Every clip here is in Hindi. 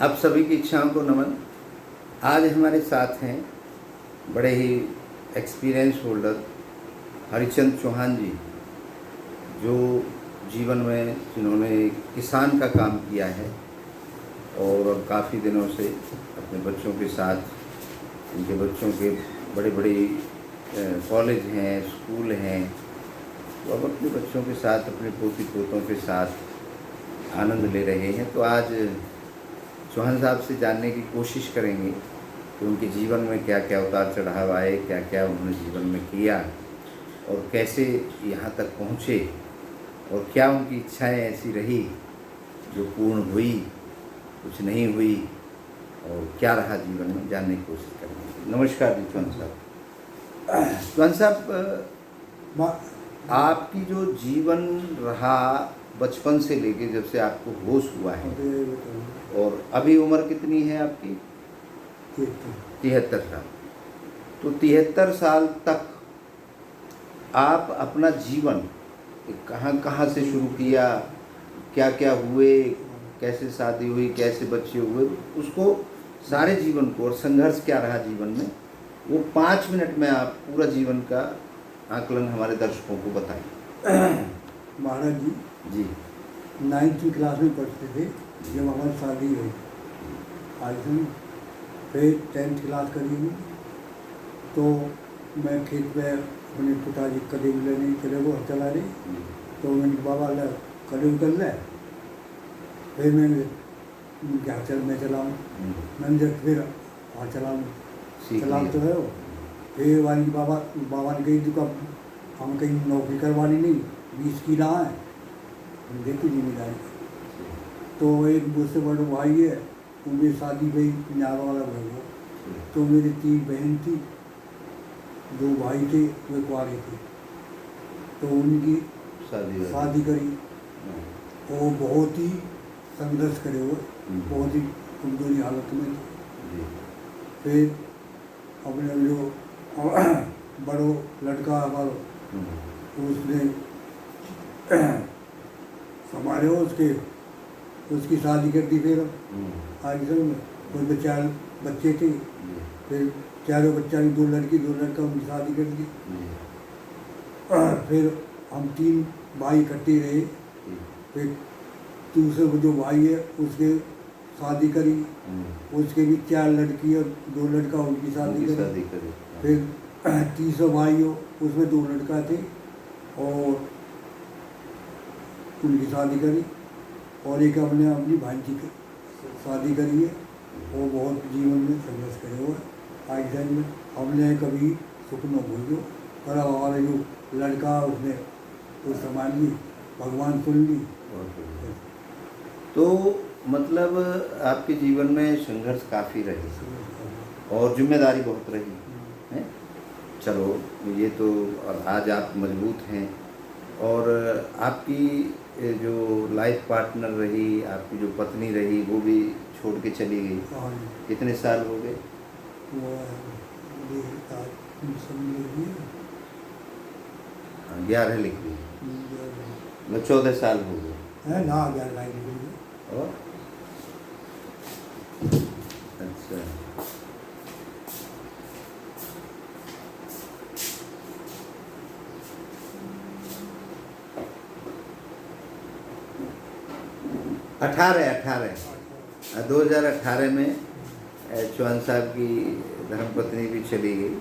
आप सभी की इच्छाओं को नमन। आज हमारे साथ हैं बड़े ही एक्सपीरियंस होल्डर हरिचंद चौहान जी, जो जीवन में जिन्होंने किसान का काम किया है और काफ़ी दिनों से अपने बच्चों के साथ, उनके बच्चों के बड़े बड़े कॉलेज हैं, स्कूल हैं, तो अब अपने बच्चों के साथ, अपने पोती पोतों के साथ आनंद ले रहे हैं। तो आज चौहान साहब से जानने की कोशिश करेंगे कि उनके जीवन में क्या क्या उतार चढ़ाव आए, क्या क्या उन्होंने जीवन में किया और कैसे यहाँ तक पहुँचे, और क्या उनकी इच्छाएं ऐसी रही जो पूर्ण हुई, कुछ नहीं हुई, और क्या रहा जीवन में, जानने की कोशिश करेंगे। नमस्कार जी चौहान साहब। चौहान साहब, आपकी जो जीवन रहा बचपन से लेके जब से आपको होश हुआ है, और अभी उम्र कितनी है आपकी? 73 साल। तो 73 साल तक आप अपना जीवन कहाँ कहाँ से शुरू किया, क्या क्या हुए, कैसे शादी हुई, कैसे बच्चे हुए, उसको सारे जीवन को, और संघर्ष क्या रहा जीवन में, वो 5 मिनट में आप पूरा जीवन का आकलन हमारे दर्शकों को बताएं। महाराज जी 9वीं क्लास में पढ़ते थे जब हमारी शादी हुई। आज हम फिर 10th क्लास करी हुई, तो मैं खेत में अपने पिताजी कदम लेने चले वो चला रही, तो मैंने बाबा ला कदम कर ले, फिर मैंने क्या चल मैं चलाऊँ, मैंने जब फिर हाँ चलाऊँ तो है वो। फिर वाली बाबा ने कही दुकान हम कहीं नौकरी करवानी नहीं, 20 की रहा है देखी जिम्मेदारी। तो एक मुझसे बड़ा भाई है, उनकी शादी भाई पंजाब वाला भाई हो, तो मेरी 3 बहन थी, 2 भाई थे, वे कुआरे थे, तो उनकी शादी करी। वो बहुत ही संघर्ष करे हुए, बहुत ही कमजोरी हालत में थे। फिर अपने जो बड़ो लड़का हमारा, उसने हमारे उसकी शादी कर दी। फिर आगे में कोई 4 बच्चे थे, फिर चारों बच्चा की 2 लड़की 2 लड़का, उनकी शादी कर दी। फिर हम 3 भाई इकट्ठे रहे। फिर दूसरे जो भाई है उसके शादी करी, उसके भी 4 लड़की और 2 लड़का, उनकी शादी करी। फिर तीसरा भाई हो, उसमें 2 लड़का थे और उनकी शादी करी, और एक हमने अपनी भांजी की शादी करी है। वो बहुत जीवन में संघर्ष करे हुए आज दिन में हमने कभी सुख न भूलो, पर हमारा जो लड़का उसने वो संभाल ली, भगवान सुन ली। तो मतलब आपके जीवन में संघर्ष काफ़ी रही और जिम्मेदारी बहुत रही है। चलो ये तो, और आज आप मजबूत हैं, और आपकी जो लाइफ पार्टनर रही, आपकी जो पत्नी रही, वो भी छोड़ के चली गई। कितने साल हो गए? वो 11 लिख ली, 14 साल हो गए है ना, 11 लिख ली। और अच्छा, अठारह 2018 में चौहान साहब की धर्मपत्नी भी चली गई,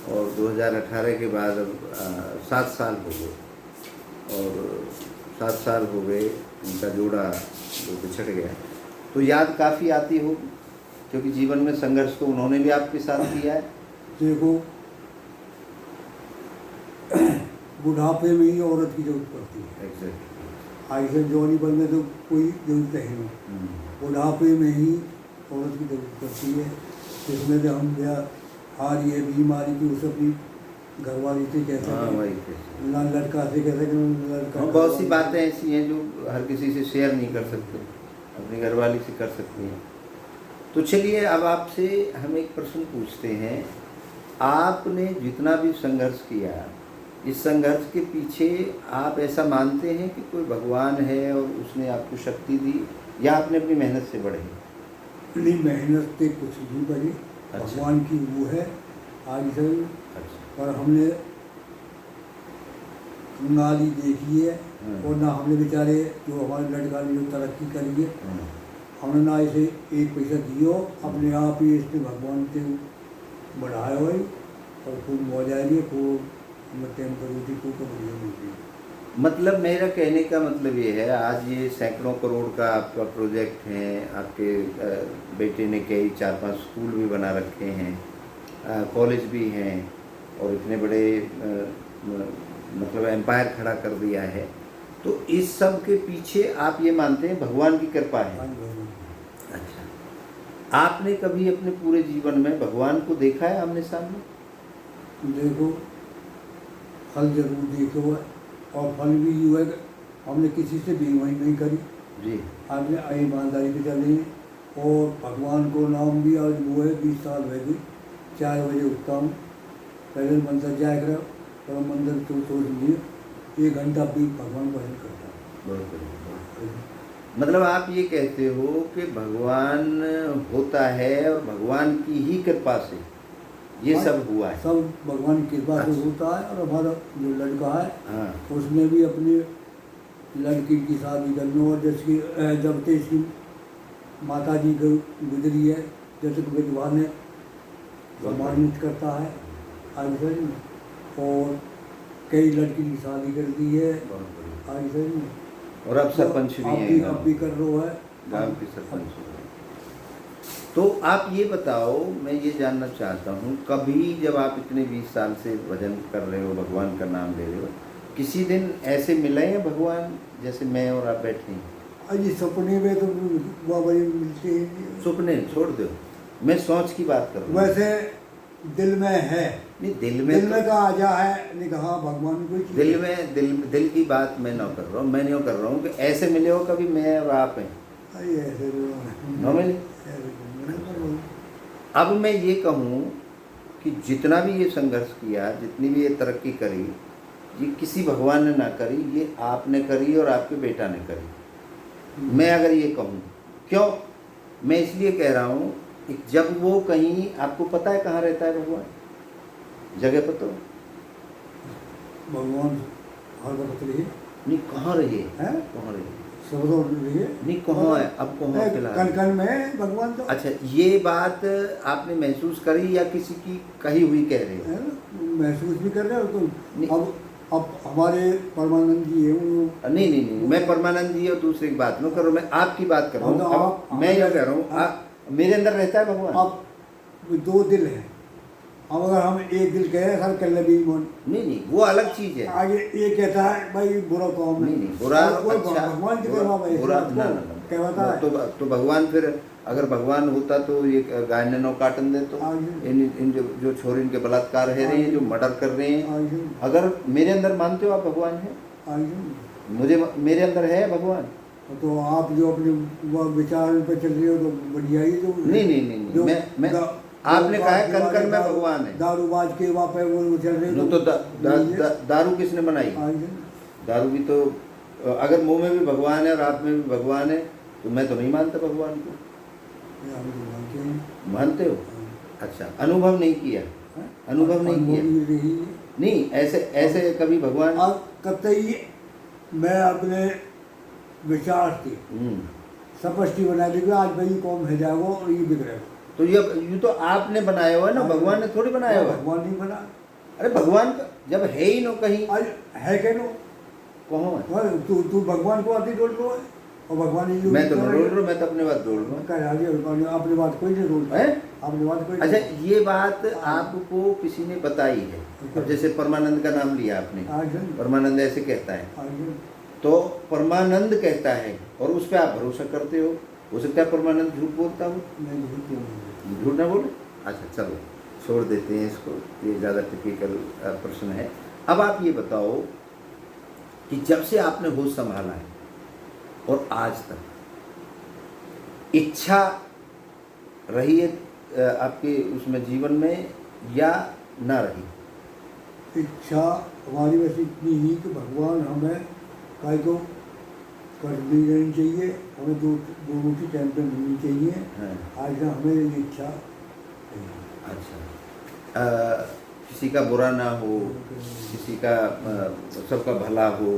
और 2018 के बाद अब 7 साल हो गए, और 7 साल हो गए उनका जोड़ा जो बिछड़ गया। तो याद काफ़ी आती होगी, क्योंकि जीवन में संघर्ष तो उन्होंने भी आपके साथ किया है। देखो, बुढ़ापे में ही औरत की जरूरत पड़ती है। एग्जैक्टली। ऐसे जवानी बनने तो कोई जरूरत है नहीं, बुढ़ापे में ही औरत की जरूरत पड़ती है। जिसमें से हम आ रही है बीमारी की, उस अपनी घरवाली से कैसे ना लड़का से कैसे लड़का, बहुत सी बातें ऐसी हैं जो हर किसी से शेयर नहीं कर सकते, अपनी घरवाली से कर सकते हैं। तो चलिए अब आपसे हम एक प्रश्न पूछते हैं। आपने जितना भी संघर्ष किया, इस संघर्ष के पीछे आप ऐसा मानते हैं कि कोई भगवान है और उसने आपको शक्ति दी, या आपने अपनी मेहनत से बढ़े? नहीं, मेहनत से कुछ नहीं बनी, अच्छा। भगवान की वो है आज से। अच्छा। पर हमने नाली देखी है, और ना हमने बेचारे जो हमारे लड़का ने जो तरक्की करी है, हमने ना इसे एक पैसा दियो, अपने आप ही इसने भगवान से बढ़ाया हुआ, और खूब मौज आ रही है, खूब हमें टाइम पर रोटी खूब बढ़िया मिलती है। मतलब मेरा कहने का मतलब ये है, आज ये सैकड़ों करोड़ का आपका प्रोजेक्ट है, आपके बेटे ने कई 4-5 स्कूल भी बना रखे हैं, कॉलेज भी हैं, और इतने बड़े मतलब एम्पायर खड़ा कर दिया है, तो इस सब के पीछे आप ये मानते हैं भगवान की कृपा है? हाँ जी, भगवान। अच्छा, आपने कभी अपने पूरे जीवन में भगवान को देखा है आमने सामने? देखो, फल जरूर देखो है, और फल भी यूँ है कि हमने किसी से बेईमानी नहीं करी, जी। आपने ईमानदारी पे चले हैं, और भगवान को नाम भी आज वो है 20 साल हो गए। 4 बजे उठता हूँ, पहले मंदिर जाया करो, और मंदिर तो सोच लीजिए 1 घंटा भी भगवान को भजन करता हूँ। बहुत बढ़िया, बहुत बढ़िया। मतलब आप ये कहते हो कि भगवान होता है और भगवान की ही कृपा से ये हाँ, सब हुआ है। सब भगवान की कृपा से अच्छा। होता है। और हमारा जो लड़का है, हाँ। उसने भी अपनी लड़की की शादी करनी, और जिसकी जब से इसकी माता जी को गुजरी है, जैसे कि विधवा ने सम्मानित करता है आज से, और कई लड़की की शादी कर दी है बहुत बढ़िया। आज से। और अब सरपंच भी हैं अब भी कर रहा है गांव के सरपंच हो गए। तो आप ये बताओ, मैं ये जानना चाहता हूँ, कभी जब आप इतने 20 साल से भजन कर रहे हो, भगवान का नाम ले रहे हो, किसी दिन ऐसे मिले हैं भगवान जैसे मैं और आप बैठे हैं? अजी सपने में तो बाबा जी मिलते हैं। सपने छोड़ दो, मैं सोच की बात कर रहा हूँ। वैसे दिल में है, नहीं, दिल दिल में में तो का आजा है, नहीं कहा भगवान कोई चीज़ दिल है। में दिल की बात मैं ना कर रहा हूँ, मैं नहीं कर रहा हूँ कि ऐसे मिले हो कभी मैं और आप हैं, अरे ऐसे न मिले। अब मैं ये कहूँ कि जितना भी ये संघर्ष किया, जितनी भी ये तरक्की करी, ये किसी भगवान ने ना करी, ये आपने करी और आपके बेटा ने करी। मैं अगर ये कहूँ, क्यों मैं इसलिए कह रहा हूँ कि जब वो कहीं, आपको पता है कहाँ रहता है भगवान, जगह पता हो? भगवान हर वक्त रही नहीं, कहाँ रहे है, कहाँ रहे सब रही है। नहीं, कहाँ है अब, कहाँ फिलहाल? कन कन में भगवान तो अच्छा, ये बात आपने महसूस करी या किसी की कही हुई कह रहे हो? है ना, महसूस भी कर रहे हो नहीं। तो। अब हमारे परमानंद जी है वो। नहीं नहीं नहीं, मैं परमानंद जी और दूसरे की बात नहीं कर रहा हूँ, मैं आपकी बात कर रहा हूँ। अब मैं ये कह रहा हूँ, मेरे अंदर रहता है भगवान। अब 2 दिल हैं, अब अगर हम एक दिल कहे सर कल भी मन, नहीं नहीं, वो अलग चीज है। आगे ये कहता है भाई बुरा काम नहीं नहीं, बुरा कोई अच्छा, भगवान की कृपा भाई बुरा ना ना कहता ना, है। तो भगवान फिर, अगर भगवान होता तो ये गाय ने नौ काटन दे, तो आगे। इन जो छोरे इनके बलात्कार है रहे हैं, जो मर्डर कर रहे हैं, आगे अगर मेरे अंदर मानते हो आप भगवान है, आगे मुझे मेरे अंदर है भगवान। तो आप जो अपने वो विचार पे चल रहे हो तो बढ़िया ही जो नहीं नहीं नहीं नहीं, मैं आपने कहा है कण कण में भगवान है। दारूबाज के वहाँ पे वो चल रहे तो दारू किसने बनाई? आगे। दारू भी तो, अगर मुंह में भी भगवान है और आप में भी भगवान है, तो मैं तो नहीं मानता भगवान को। ये हम तो मानते हैं। मानते हो? अच्छा, अनुभव नहीं किया? अनुभव नहीं किया? नहीं, नहीं, ऐसे ऐसे कभी भगवान अब कतई मैं अपने विचार से स्पष्टी बना दी कि आज भाई कौन है जाएगा और ये बिगड़ेगा। तो ये तो आपने बनाया हुआ है ना, भगवान ने थोड़ी बनाया हुआ है। भगवान नहीं बना। अरे भगवान का जब है ही नो कहीं, आज है क्या नो, कहाँ है? तू भगवान को आती जोड़ लो है, और भगवान ही मैं तो नहीं बोल रहा हूँ, मैं तो अपनी बात बोल रहा हूँ। अपनी बात कोई नहीं बोलता है? अपनी बात कोई अच्छा, ये बात आपको किसी ने बताई है? अब जैसे परमानंद का नाम लिया आपने, परमानंद ऐसे कहता है, तो परमानंद कहता है और उस पर आप भरोसा करते हो सकता है परमानंद झूठ बोलता हो? झूठ ना बोले? अच्छा चलो छोड़ देते हैं इसको, ये ज़्यादा टिपिकल प्रश्न है। अब आप ये बताओ कि जब से आपने होश संभाला है और आज तक इच्छा रही है आपके उसमें जीवन में या ना रही? इच्छा हमारी बस इतनी ही कि भगवान हमें काय को कष्ट भी रहनी चाहिए, हमें दो दो रोटी टाइम पे मिलनी चाहिए। हाँ। आज का हमें ये इच्छा है। अच्छा। किसी का बुरा ना हो, किसी का सबका भला हो,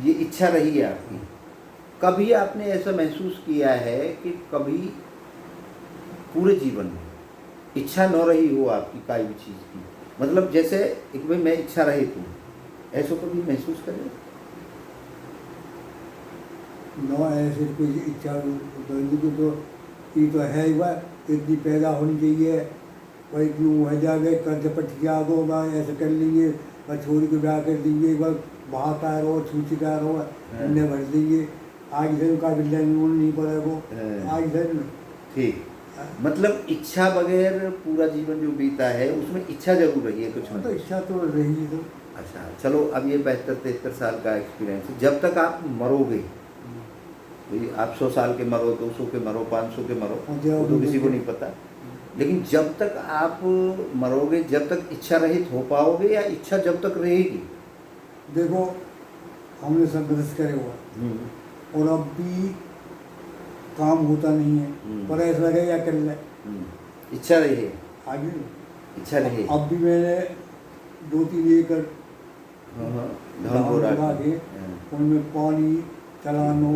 ये इच्छा रही है आपकी। कभी आपने ऐसा महसूस किया है कि कभी पूरे जीवन में इच्छा न रही हो आपकी कोई भी चीज़ की, मतलब जैसे एक भाई मैं इच्छा रहित हूँ, ऐसा कभी महसूस करें? न ऐसे कोई इच्छा बंदी को तो ये तो है ही, वह इतनी पैदा होनी चाहिए, वही क्यों है जाके कर्ज पट गया दो बार ऐसे कर लेंगे, वह छोरी को ब्याह कर देंगे, वह बहाता रहो छूची का रहो उन्हें भर देंगे। आज से उनका बिल्डिंग नहीं पड़े वो आज से ठीक, मतलब इच्छा बगैर पूरा जीवन जो बीता है उसमें इच्छा जरूर रही है कुछ तो मतलब। इच्छा तो रही तो। अच्छा चलो, अब ये 72-73 साल का एक्सपीरियंस है, जब तक आप मरोगे, भाई आप 100 साल के मरो, 200 के मरो, 500 के मरो, वो तो किसी को नहीं पता, लेकिन जब तक आप मरोगे, जब तक इच्छा रहित हो पाओगे या इच्छा जब तक रहेगी? देखो हमने संघर्ष करे हुआ और अब भी काम होता नहीं है, पर ऐसा लगे या कर ले इच्छा रही है, आगे इच्छा रही है। अब भी मैंने 2-3 एकड़ धान लगा के उनमें पानी चलानो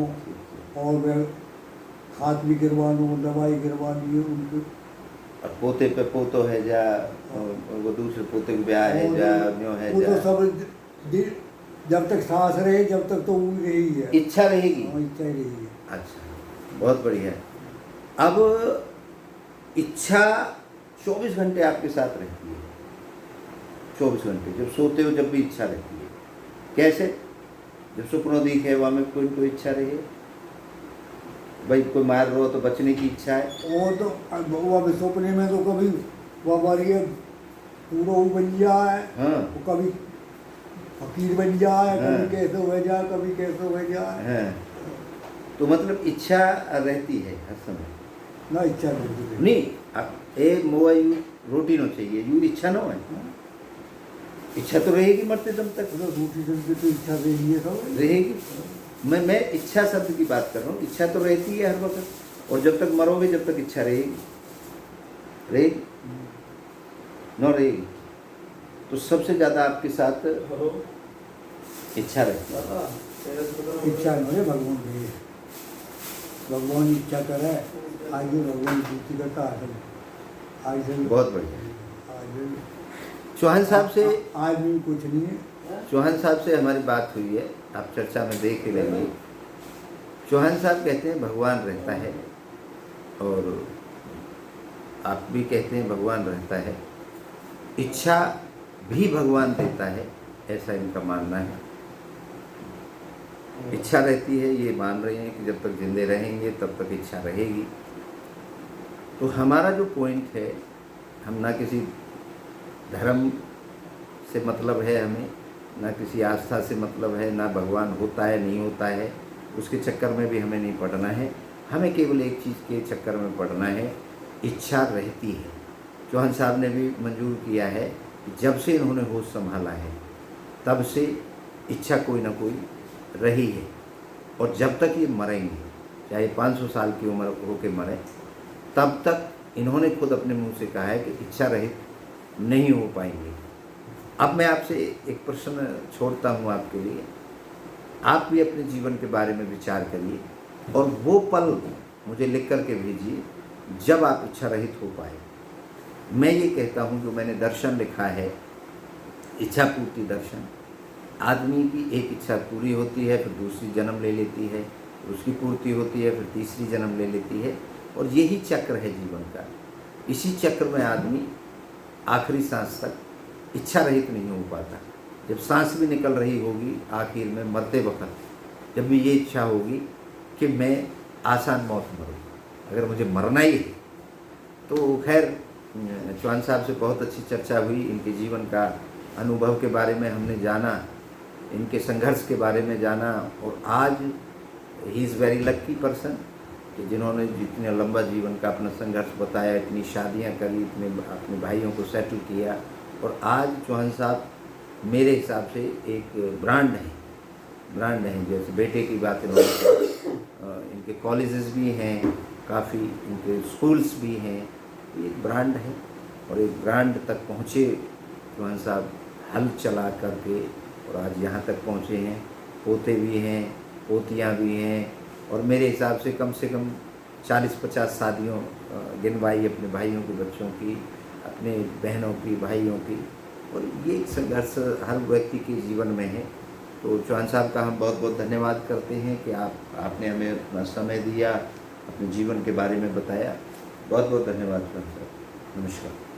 और वह खाद भी गिरवानो, दवाई गिरवानी है उनको। और पोते पे पोतो है जा, वो दूसरे पोते को ब्याह है जा, न्यों है वो जा, तो सब जब तक सांस रहे जब तक तो वो रही है, इच्छा रहेगी। इच्छा ही रही है। अच्छा, बहुत बढ़िया। अब इच्छा 24 घंटे आपके साथ रहती है, 24 घंटे जब सोते हो जब भी इच्छा रहती है। कैसे? जब सुपनो दिखे वहाँ में कोई कोई इच्छा रही है, भाई कोई मार रहा हो तो बचने की इच्छा है। वो तो वो अभी सपने में तो कभी वो हमारी पूरा वो बन जाए, हाँ वो कभी फकीर बन जाए, कभी कैसे हो जाए, कभी कैसे हो जाए। हाँ, तो मतलब इच्छा रहती है हर समय ना इच्छा नहीं नहीं। अब एक मोआ यू रोटी न चाहिए, यू इच्छा न है, इच्छा तो रहेगी मरते दम तक, रोटी जल्दी तो इच्छा रही है सब रहेगी। मैं इच्छा शब्द की बात कर रहा हूँ, इच्छा तो रहती है हर वक्त, और जब तक मरोगे जब तक इच्छा रहेगी, रहेगी न रहेगी। तो सबसे ज़्यादा आपके साथ इच्छा रहती है। इच्छा नहीं है भगवान की, भगवान इच्छा करे आगे भगवान पूर्ति करता है आगे। बहुत बढ़िया। आगे चौहान साहब से आज भी कुछ नहीं है। चौहान साहब से हमारी बात हुई है, आप चर्चा में देख ही लेंगे। चौहान साहब कहते हैं भगवान रहता है, और आप भी कहते हैं भगवान रहता है, इच्छा भी भगवान देता है, ऐसा इनका मानना है। इच्छा रहती है, ये मान रहे हैं कि जब तक जिंदे रहेंगे तब तक इच्छा रहेगी। तो हमारा जो पॉइंट है, हम ना किसी धर्म से मतलब है हमें, ना किसी आस्था से मतलब है, ना भगवान होता है नहीं होता है, उसके चक्कर में भी हमें नहीं पड़ना है। हमें केवल एक चीज़ के चक्कर में पड़ना है, इच्छा रहती है। चौहान साहब ने भी मंजूर किया है कि जब से इन्होंने होश संभाला है तब से इच्छा कोई ना कोई रही है, और जब तक ये मरेंगे, चाहे 500 साल की उम्र हो के मरें, तब तक इन्होंने खुद अपने मुंह से कहा है कि इच्छा रहित नहीं हो पाएंगे। अब मैं आपसे एक प्रश्न छोड़ता हूँ आपके लिए, आप भी अपने जीवन के बारे में विचार करिए और वो पल मुझे लिख कर के भेजिए जब आप इच्छा रहित हो पाए। मैं ये कहता हूँ, जो मैंने दर्शन लिखा है, इच्छा पूर्ति दर्शन, आदमी की एक इच्छा पूरी होती है, फिर दूसरी जन्म ले लेती है, उसकी पूर्ति होती है, फिर तीसरी जन्म ले लेती है, और यही चक्र है जीवन का। इसी चक्र में आदमी आखिरी सांस तक इच्छा रहित नहीं हो पाता। जब सांस भी निकल रही होगी, आखिर में मरते वक्त जब भी ये इच्छा होगी कि मैं आसान मौत मरूँ, अगर मुझे मरना ही है। तो खैर, चौहान साहब से बहुत अच्छी चर्चा हुई, इनके जीवन का अनुभव के बारे में हमने जाना, इनके संघर्ष के बारे में जाना, और आज he is very lucky person कि जिन्होंने जितने लंबा जीवन का अपना संघर्ष बताया, इतनी शादियां करी, इतने अपने भाइयों को सेटल किया, और आज चौहान साहब मेरे हिसाब से एक ब्रांड है ब्रांड हैं। जैसे बेटे की बात है तो इनके कॉलेजेस भी हैं, काफ़ी इनके स्कूल्स भी हैं। ये एक ब्रांड है और एक ब्रांड तक पहुँचे चौहान साहब हल चला करके और आज यहाँ तक पहुँचे हैं। पोते भी हैं, पोतियाँ भी हैं और मेरे हिसाब से कम 40-50 शादियों गिनवाई अपने भाइयों के बच्चों की, अपने बहनों की, भाइयों की। और ये एक संघर्ष हर व्यक्ति के जीवन में है। तो चौहान साहब का हम बहुत बहुत धन्यवाद करते हैं कि आपने हमें अपना समय दिया, अपने जीवन के बारे में बताया। बहुत बहुत धन्यवाद सर। नमस्कार।